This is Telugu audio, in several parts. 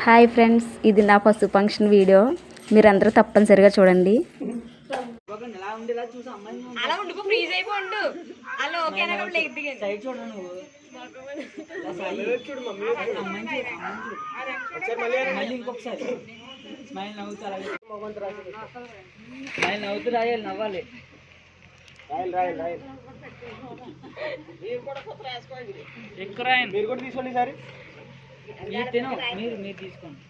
హాయ్ ఫ్రెండ్స్, ఇది నా పసుపు ఫంక్షన్ వీడియో. మీరందరూ తప్పనిసరిగా చూడండి. నవ్వాలి. మీరు కూడా తీసుకోండి సార్. మీరు తీసుకోండి.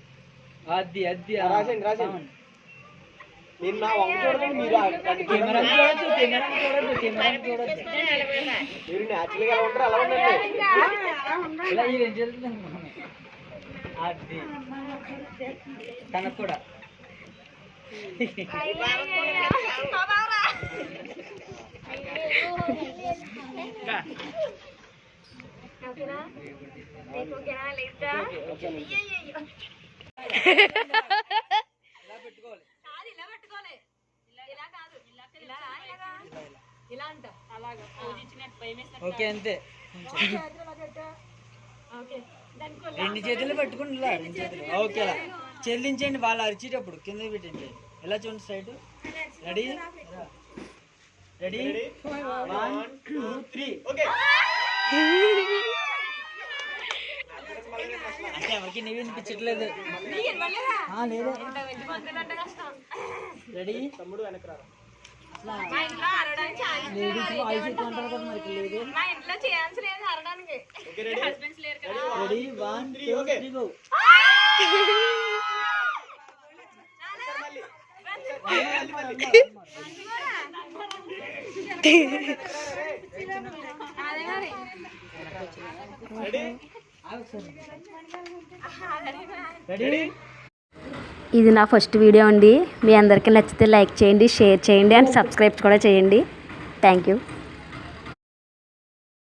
అది అది రాసేయండి రాసేయండి. నేను నా వంక చూడలేదు, మీరు కెమెరా చూడొద్దు, కెమెరా చూడొద్దు, కెమెరా చూడొద్దు. మీరు న్యాచురల్గా ఎలా ఉంటారు అలా ఉండండి. ఇలా ఏం జరుగుతుంది అది తనకు కూడా ఓకే అంతే. రెండు చేతులు పట్టుకుని ఓకే చెల్లించండి. వాళ్ళు అరిచేటప్పుడు కింద పెట్టండి. ఎలా చూడండి స్ట్రైట్. Ready ready 1 2 3 okay. అంటే ఎవరికి నీవు వినిపించట్లేదు. రెడీ తమ్ముడు వెనకరా. లేడీస్ వాయిస్ ఎక్కువ అంటారు కదా, మరి లేదు. Ready 1 2 3 go. ఇది నా ఫస్ట్ వీడియో అండి. మీ అందరికీ నచ్చితే లైక్ చేయండి, షేర్ చేయండి అండ్ సబ్స్క్రైబ్ కూడా చేయండి. Thank you.